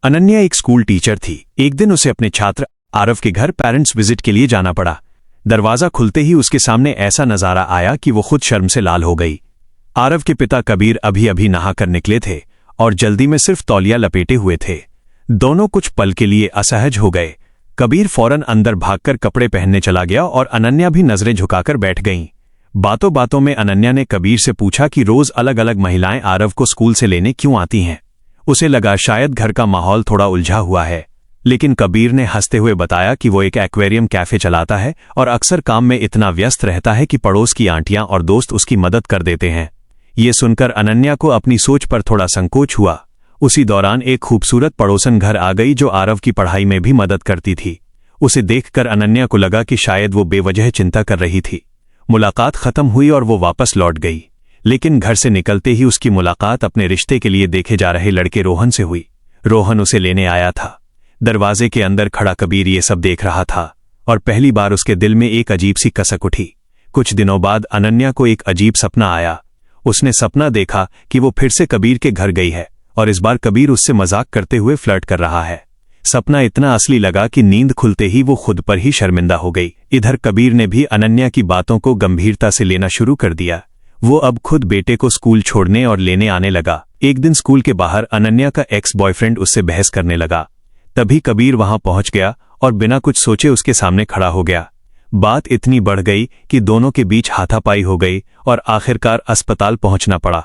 अनन्या एक school teacher थी। एक दिन उसे अपने छात्र आरव के घर पेरेंट्स विजिट के लिए जाना पड़ा। दरवाजा खुलते ही उसके सामने ऐसा नजारा आया कि वो खुद शर्म से लाल हो गई। आरव के पिता कबीर अभी अभी नहाकर निकले थे और जल्दी में सिर्फ तौलिया लपेटे हुए थे। दोनों कुछ पल के लिए असहज हो गए। कबीर फौरन अंदर भागकर कपड़े पहनने चला गया और अनन्या भी नजरें झुकाकर बैठ गईं। बातों बातों में अनन्या ने कबीर से पूछा कि रोज अलग अलग महिलाएं आरव को स्कूल से लेने क्यों आती हैं। उसे लगा शायद घर का माहौल थोड़ा उलझा हुआ है, लेकिन कबीर ने हंसते हुए बताया कि वो एक एक्वेरियम कैफे चलाता है और अक्सर काम में इतना व्यस्त रहता है कि पड़ोस की आंटियां और दोस्त उसकी मदद कर देते हैं। ये सुनकर अनन्या को अपनी सोच पर थोड़ा संकोच हुआ। उसी दौरान एक खूबसूरत पड़ोसन घर आ गई जो आरव की पढ़ाई में भी मदद करती थी। उसे देखकर अनन्या को लगा कि शायद वो बेवजह चिंता कर रही थी। मुलाकात खत्म हुई और वो वापस लौट गई, लेकिन घर से निकलते ही उसकी मुलाकात अपने रिश्ते के लिए देखे जा रहे लड़के रोहन से हुई। रोहन उसे लेने आया था। दरवाजे के अंदर खड़ा कबीर ये सब देख रहा था और पहली बार उसके दिल में एक अजीब सी कसक उठी। कुछ दिनों बाद अनन्या को एक अजीब सपना आया। उसने सपना देखा कि वो फिर से कबीर के घर गई है और इस बार कबीर उससे मजाक करते हुए फ्लर्ट कर रहा है। सपना इतना असली लगा कि नींद खुलते ही वो खुद पर ही शर्मिंदा हो गई। इधर कबीर ने भी अनन्या की बातों को गंभीरता से लेना शुरू कर दिया। वो अब खुद बेटे को स्कूल छोड़ने और लेने आने लगा। एक दिन स्कूल के बाहर अनन्या का एक्स बॉयफ्रेंड उससे बहस करने लगा। तभी कबीर वहां पहुंच गया और बिना कुछ सोचे उसके सामने खड़ा हो गया। बात इतनी बढ़ गई कि दोनों के बीच हाथापाई हो गई और आखिरकार अस्पताल पहुंचना पड़ा।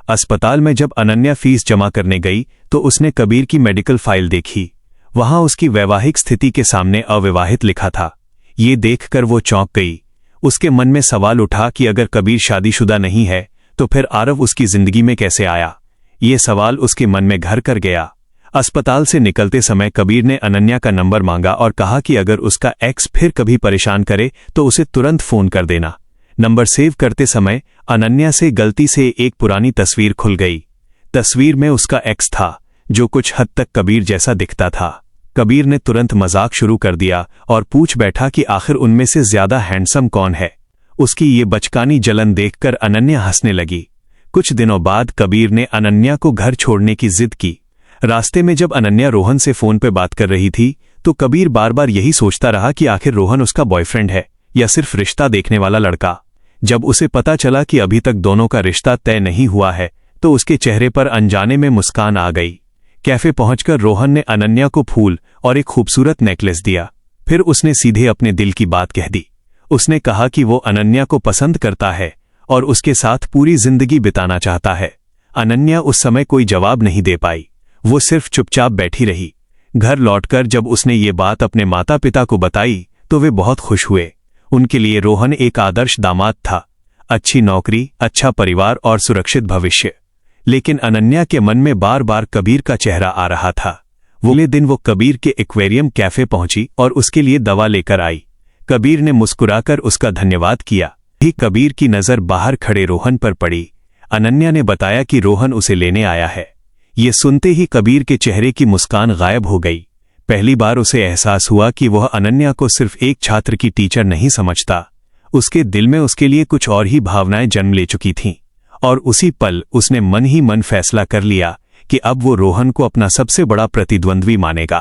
अस्पताल में जब अनन्या फीस जमा करने गई तो उसने कबीर की मेडिकल फाइल देखी। वहां उसकी वैवाहिक स्थिति के सामने अविवाहित लिखा था। ये देखकर वो चौंक गई। उसके मन में सवाल उठा कि अगर कबीर शादीशुदा नहीं है तो फिर आरव उसकी जिंदगी में कैसे आया। ये सवाल उसके मन में घर कर गया। अस्पताल से निकलते समय कबीर ने अनन्या का नंबर मांगा और कहा कि अगर उसका एक्स फिर कभी परेशान करे तो उसे तुरंत फोन कर देना। नंबर सेव करते समय अनन्या से गलती से एक पुरानी तस्वीर खुल गई। तस्वीर में उसका एक्स था जो कुछ हद तक कबीर जैसा दिखता था। कबीर ने तुरंत मजाक शुरू कर दिया और पूछ बैठा कि आखिर उनमें से ज्यादा हैंडसम कौन है। उसकी ये बचकानी जलन देखकर अनन्या हंसने लगी। कुछ दिनों बाद कबीर ने अनन्या को घर छोड़ने की जिद की। रास्ते में जब अनन्या रोहन से फोन पे बात कर रही थी तो कबीर बार बार यही सोचता रहा कि आखिर रोहन उसका बॉयफ्रेंड है या सिर्फ रिश्ता देखने वाला लड़का। जब उसे पता चला कि अभी तक दोनों का रिश्ता तय नहीं हुआ है तो उसके चेहरे पर अनजाने में मुस्कान आ गई। कैफे पहुंचकर रोहन ने अनन्या को फूल और एक खूबसूरत नेकलेस दिया। फिर उसने सीधे अपने दिल की बात कह दी। उसने कहा कि वो अनन्या को पसंद करता है और उसके साथ पूरी जिंदगी बिताना चाहता है। अनन्या उस समय कोई जवाब नहीं दे पाई। वो सिर्फ चुपचाप बैठी रही। घर लौटकर जब उसने ये बात अपने माता पिता को बताई तो वे बहुत खुश हुए। उनके लिए रोहन एक आदर्श दामाद था। अच्छी नौकरी, अच्छा परिवार और सुरक्षित भविष्य। लेकिन अनन्या के मन में बार बार कबीर का चेहरा आ रहा था। अगले दिन वो कबीर के एक्वेरियम कैफे पहुंची और उसके लिए दवा लेकर आई। कबीर ने मुस्कुराकर उसका धन्यवाद किया। ही कबीर की नजर बाहर खड़े रोहन पर पड़ी। अनन्या ने बताया कि रोहन उसे लेने आया है। ये सुनते ही कबीर के चेहरे की मुस्कान गायब हो गई। पहली बार उसे एहसास हुआ कि वह अनन्या को सिर्फ एक छात्र की टीचर नहीं समझता। उसके दिल में उसके लिए कुछ और ही भावनाएं जन्म ले चुकी थीं। और उसी पल उसने मन ही मन फैसला कर लिया कि अब वो रोहन को अपना सबसे बड़ा प्रतिद्वंद्वी मानेगा।